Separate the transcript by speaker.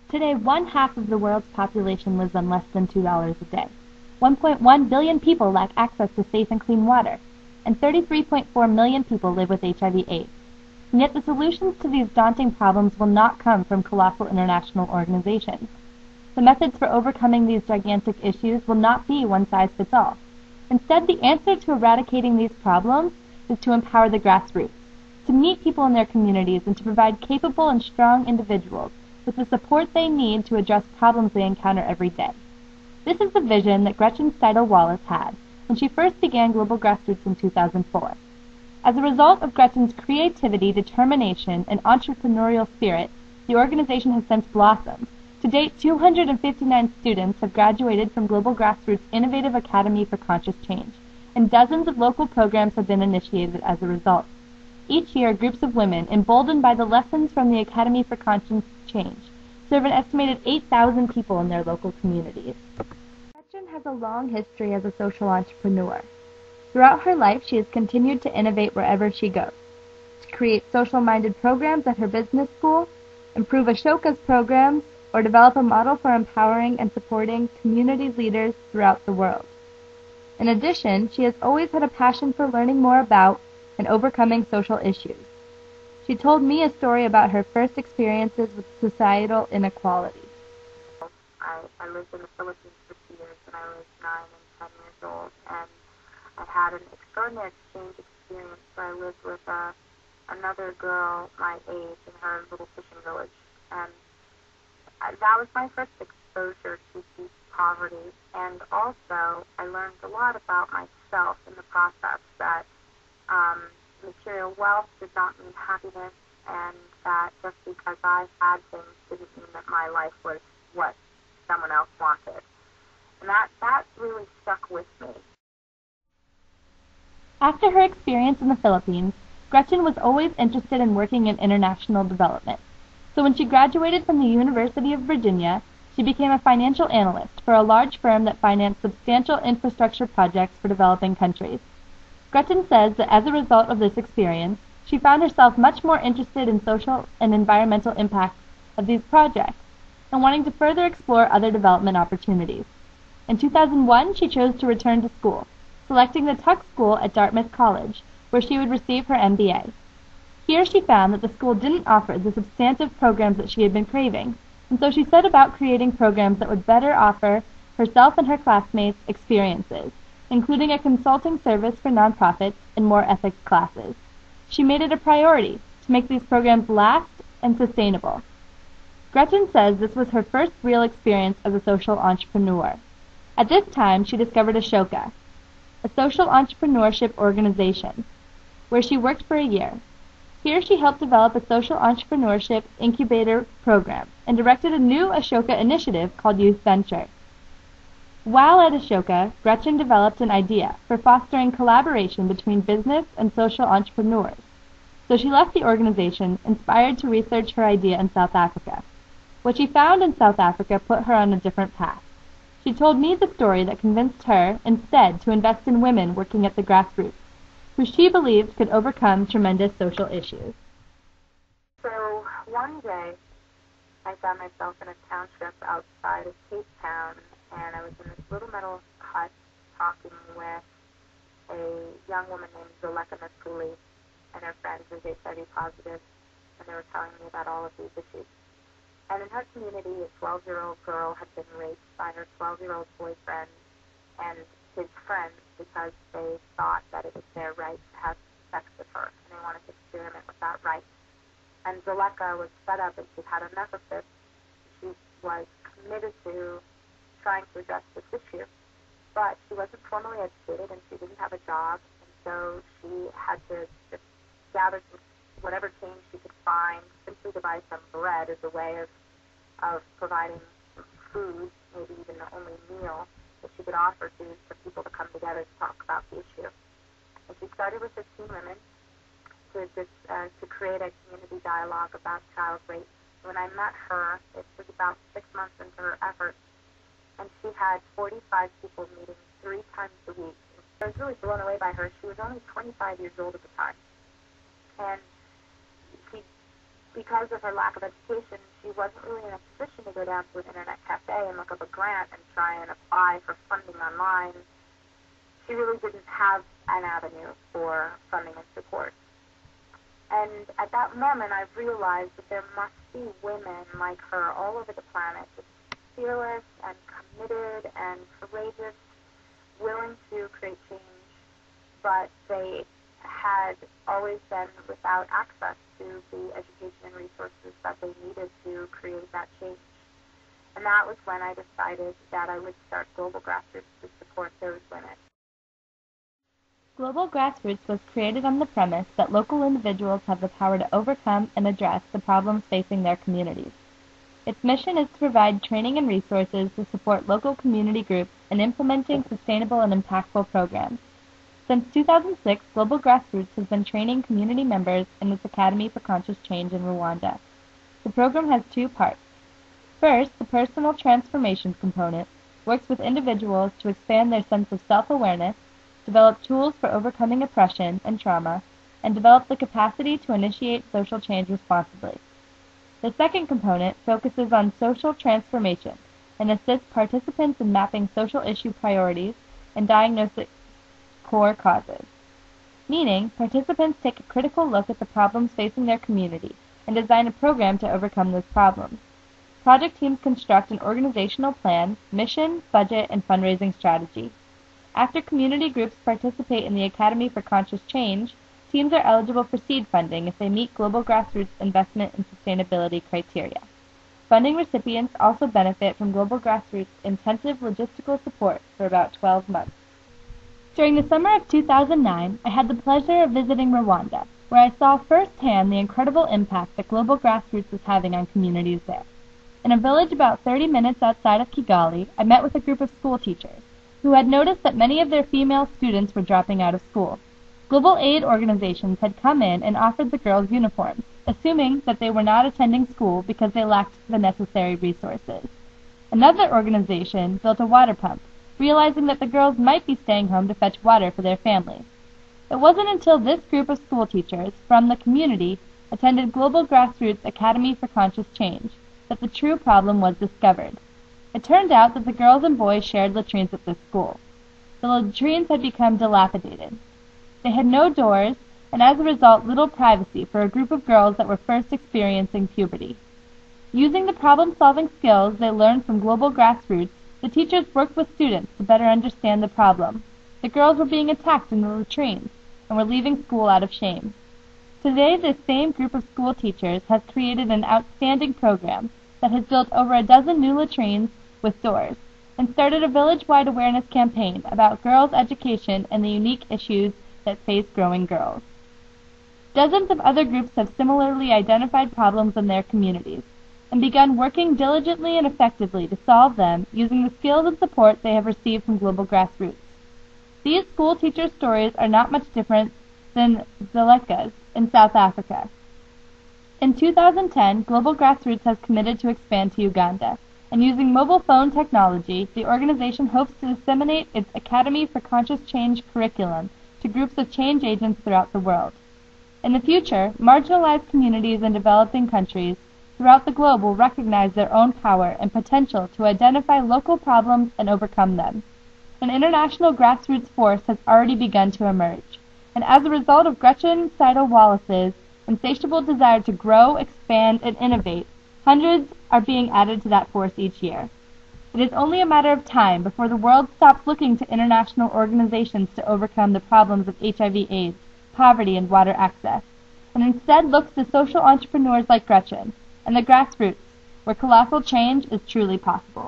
Speaker 1: Today, 1/2 of the world's population lives on less than $2 a day. 1.1 billion people lack access to safe and clean water, and 33.4 million people live with HIV/AIDS. And yet the solutions to these daunting problems will not come from colossal international organizations. The methods for overcoming these gigantic issues will not be one size fits all. Instead, the answer to eradicating these problems is to empower the grassroots, to meet people in their communities, and to provide capable and strong individuals with the support they need to address problems they encounter every day. This is the vision that Gretchen Wallace had when she first began Global Grassroots in 2004. As a result of Gretchen's creativity, determination, and entrepreneurial spirit, the organization has since blossomed. To date, 259 students have graduated from Global Grassroots' Innovative Academy for Conscious Change, and dozens of local programs have been initiated as a result. Each year, groups of women, emboldened by the lessons from the Academy for Conscious Change, serve an estimated 8,000 people in their local communities. Gretchen has a long history as a social entrepreneur. Throughout her life, she has continued to innovate wherever she goes, to create social-minded programs at her business school, improve Ashoka's programs, or develop a model for empowering and supporting community leaders throughout the world. In addition, she has always had a passion for learning more about and overcoming social issues. She told me a story about her first experiences with societal inequality.
Speaker 2: I lived in the Philippines for 2 years when I was 9 and 10 years old, and I had an extraordinary exchange experience where I lived with another girl my age in her little fishing village, and that was my first exposure to deep poverty, and also I learned a lot about myself in the process, that material wealth did not mean happiness, and that just because I had things didn't mean that my life was what someone else wanted. And that really stuck with me.
Speaker 1: After her experience in the Philippines, Gretchen was always interested in working in international development. So when she graduated from the University of Virginia, she became a financial analyst for a large firm that financed substantial infrastructure projects for developing countries. Gretchen says that as a result of this experience, she found herself much more interested in social and environmental impacts of these projects and wanting to further explore other development opportunities. In 2001, she chose to return to school, selecting the Tuck School at Dartmouth College, where she would receive her MBA. Here she found that the school didn't offer the substantive programs that she had been craving, and so she set about creating programs that would better offer herself and her classmates experiences, including a consulting service for nonprofits and more ethics classes. She made it a priority to make these programs last and sustainable. Gretchen says this was her first real experience as a social entrepreneur. At this time, she discovered Ashoka, a social entrepreneurship organization, where she worked for a year. Here she helped develop a social entrepreneurship incubator program and directed a new Ashoka initiative called Youth Venture. While at Ashoka, Gretchen developed an idea for fostering collaboration between business and social entrepreneurs. So she left the organization, inspired to research her idea in South Africa. What she found in South Africa put her on a different path. She told me the story that convinced her, instead, to invest in women working at the grassroots, who she believed could overcome tremendous social issues.
Speaker 2: So one day, I found myself in a township outside of Cape Town, and I was in this little metal hut talking with a young woman named Zoleka Masuli and her friend who's HIV positive, and they were telling me about all of these issues. And in her community, a 12-year-old girl had been raped by her 12-year-old boyfriend and his friends because they thought that it was their right to have sex with her, and they wanted to experiment with that right. And Zoleka was fed up, and she'd had enough of this. She was committed to trying to address this issue, but she wasn't formally educated, and she didn't have a job, and so she had to just gather whatever change she could find simply to buy some bread as a way of providing some food, maybe even the only meal that she could offer to for people to come together to talk about the issue. And she started with 15 women to create a community dialogue about child rape. When I met her, it was about 6 months into her efforts, and she had 45 people meeting 3 times a week. I was really blown away by her. She was only 25 years old at the time. And she because of her lack of education, she wasn't really in a position to go down to an internet cafe and look up a grant and try and apply for funding online. She really didn't have an avenue for funding and support. And at that moment, I realized that there must be women like her all over the planet, just fearless and committed and courageous, willing to create change, but they had always been without access to the education and resources that they needed to create that change. And that was when I decided that I would start Global Grassroots to support those women.
Speaker 1: Global Grassroots was created on the premise that local individuals have the power to overcome and address the problems facing their communities. Its mission is to provide training and resources to support local community groups in implementing sustainable and impactful programs. Since 2006, Global Grassroots has been training community members in its Academy for Conscious Change in Rwanda. The program has two parts. First, the personal transformation component works with individuals to expand their sense of self-awareness, develop tools for overcoming oppression and trauma, and develop the capacity to initiate social change responsibly. The second component focuses on social transformation and assists participants in mapping social issue priorities and diagnosing core causes. Meaning, participants take a critical look at the problems facing their community and design a program to overcome those problems. Project teams construct an organizational plan, mission, budget, and fundraising strategy. After community groups participate in the Academy for Conscious Change, teams are eligible for seed funding if they meet Global Grassroots investment and sustainability criteria. Funding recipients also benefit from Global Grassroots' intensive logistical support for about 12 months. During the summer of 2009, I had the pleasure of visiting Rwanda, where I saw firsthand the incredible impact that Global Grassroots was having on communities there. In a village about 30 minutes outside of Kigali, I met with a group of school teachers who had noticed that many of their female students were dropping out of school. Global aid organizations had come in and offered the girls uniforms, assuming that they were not attending school because they lacked the necessary resources. Another organization built a water pump, realizing that the girls might be staying home to fetch water for their families. It wasn't until this group of school teachers from the community attended Global Grassroots Academy for Conscious Change that the true problem was discovered. It turned out that the girls and boys shared latrines at this school. The latrines had become dilapidated. They had no doors, and as a result, little privacy for a group of girls that were first experiencing puberty. Using the problem-solving skills they learned from Global Grassroots, the teachers worked with students to better understand the problem. The girls were being attacked in the latrines and were leaving school out of shame. Today, this same group of school teachers has created an outstanding program that has built over a dozen new latrines with doors and started a village-wide awareness campaign about girls' education and the unique issues that face growing girls. Dozens of other groups have similarly identified problems in their communities and begun working diligently and effectively to solve them using the skills and support they have received from Global Grassroots. These school teacher stories are not much different than Zeleka's in South Africa. In 2010, Global Grassroots has committed to expand to Uganda, and using mobile phone technology, the organization hopes to disseminate its Academy for Conscious Change curriculum to groups of change agents throughout the world. In the future, marginalized communities in developing countries throughout the globe will recognize their own power and potential to identify local problems and overcome them. An international grassroots force has already begun to emerge, and as a result of Gretchen Wallace's insatiable desire to grow, expand, and innovate, hundreds are being added to that force each year. It is only a matter of time before the world stops looking to international organizations to overcome the problems of HIV/AIDS, poverty, and water access, and instead looks to social entrepreneurs like Gretchen and the grassroots, where colossal change is truly possible.